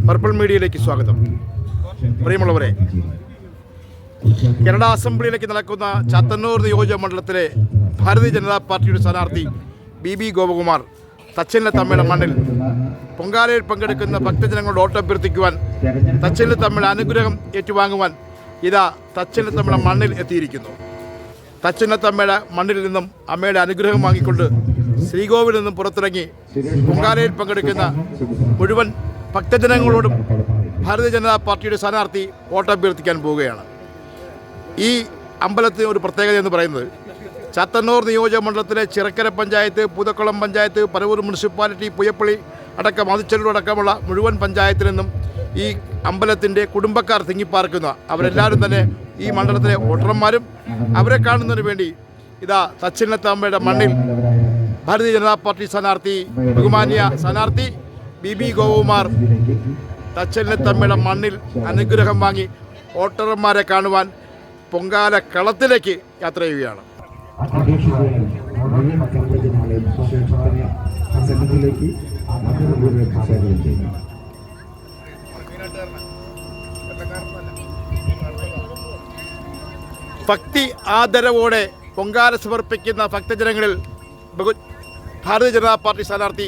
Purple മീഡിയയിലേക്ക് സ്വാഗതം. പ്രിയമുള്ളവരെ, കേരള അസംബ്ലിയിലേക്ക് നടക്കുന്ന ചാത്തന്നൂർ നിയോജക മണ്ഡലത്തിലെ ഭാരതീയ ജനതാ പാർട്ടിയുടെ സ്ഥാനാർത്ഥി ബി ഗോപകുമാർ തച്ചനിലെ തമ്മയുടെ മണ്ണിൽ പൊങ്കാലയിൽ പങ്കെടുക്കുന്ന ഭക്തജനങ്ങളോട് വോട്ടഭ്യർത്ഥിക്കുവാൻ, തച്ചനിലെ തമ്മയുടെ അനുഗ്രഹം ഏറ്റുവാങ്ങുവാൻ ഇതാ തച്ചനിലെ തമ്മയുടെ മണ്ണിൽ എത്തിയിരിക്കുന്നു. തച്ചനിലെ തമ്മയുടെ മണ്ണിൽ നിന്നും അമ്മയുടെ അനുഗ്രഹം വാങ്ങിക്കൊണ്ട് ശ്രീകോവിൽ നിന്നും പുറത്തിറങ്ങി പൊങ്കാലയിൽ പങ്കെടുക്കുന്ന മുഴുവൻ ഭക്തജനങ്ങളോടും ഭാരതീയ ജനതാ പാർട്ടിയുടെ സ്ഥാനാർത്ഥി വോട്ടഭ്യർത്ഥിക്കാൻ പോവുകയാണ്. ഈ അമ്പലത്തിന് ഒരു പ്രത്യേകത എന്ന് പറയുന്നത്, ചാത്തന്നൂർ നിയോജക മണ്ഡലത്തിലെ ചിറക്കര പഞ്ചായത്ത്, പൂതക്കുളം പഞ്ചായത്ത്, പരവൂർ മുനിസിപ്പാലിറ്റി, പുയപ്പള്ളി അടക്കം അതിച്ചെല്ലൂർ അടക്കമുള്ള മുഴുവൻ പഞ്ചായത്തിൽ നിന്നും ഈ അമ്പലത്തിൻ്റെ കുടുംബക്കാർ തിങ്ങിപ്പാർക്കുന്ന അവരെല്ലാവരും തന്നെ ഈ മണ്ഡലത്തിലെ വോട്ടർമാരും അവരെ കാണുന്നതിന് വേണ്ടി ഇതാ തച്ചനിലെ തമ്മയുടെ മണ്ണിൽ ഭാരതീയ ജനതാ പാർട്ടി സ്ഥാനാർത്ഥി, ബഹുമാന്യ സ്ഥാനാർത്ഥി ബി ഗോപകുമാർ തച്ചനിലെ തമ്മയുടെ മണ്ണിൽ അനുഗ്രഹം വാങ്ങി വോട്ടർമാരെ കാണുവാൻ പൊങ്കാല കളത്തിലേക്ക് യാത്ര ചെയ്യുകയാണ്. ഭക്തി ആദരവോടെ പൊങ്കാല സമർപ്പിക്കുന്ന ഭക്തജനങ്ങളിൽ ഭാരതീയ ജനതാ പാർട്ടി സ്ഥാനാർത്ഥി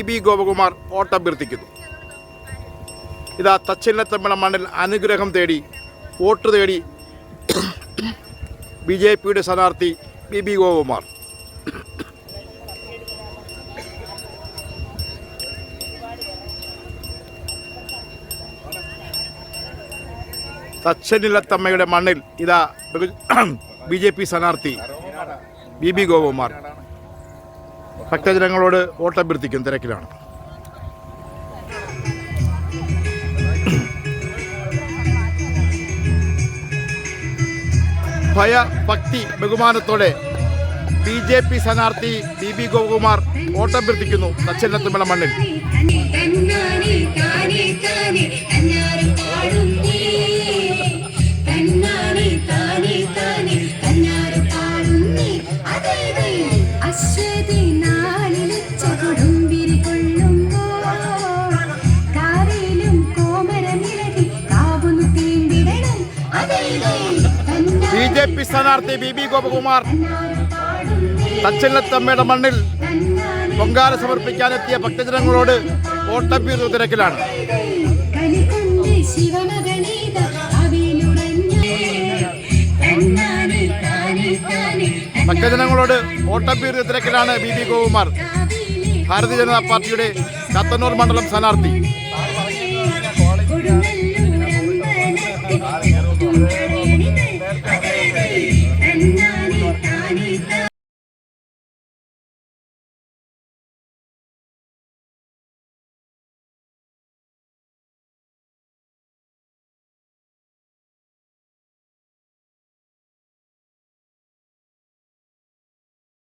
ബി ഗോപകുമാർ വോട്ടഭ്യർത്ഥിക്കുന്നു. ഇതാ തച്ചനിലെ തമ്മയുടെ മണ്ണിൽ അനുഗ്രഹം തേടി വോട്ട് തേടി BJPയുടെ സ്ഥാനാർത്ഥി ബി ഗോപകുമാർ. തച്ചനിലെ തമ്മയുടെ മണ്ണിൽ ഇതാ BJP സ്ഥാനാർത്ഥി ബി ഗോപകുമാർ ഭക്തജനങ്ങളോട് വോട്ടഭ്യർത്ഥിക്കും തിരക്കിലാണ്. ഭക്തി ബഹുമാനത്തോടെ BJP സ്ഥാനാർത്ഥി ബി ഗോപകുമാർ വോട്ടഭ്യർത്ഥിക്കുന്നു തച്ചനിലെ തമ്മയുടെ മണ്ണിൽ. BJP സ്ഥാനാർത്ഥി ബി ഗോപകുമാർ തച്ചനിലെ തമ്മയുടെ മണ്ണിൽ പൊങ്കാല സമർപ്പിക്കാനെത്തിയ ഭക്തജനങ്ങളോട് വോട്ടഭ്യർത്ഥന തിരക്കിലാണ്. ഭക്തജനങ്ങളോട് വോട്ടഭ്യർത്ഥന തിരക്കിലാണ് ബി ഗോപകുമാർ, ഭാരതീയ ജനതാ പാർട്ടിയുടെ ചാത്തന്നൂർ മണ്ഡലം സ്ഥാനാർത്ഥി.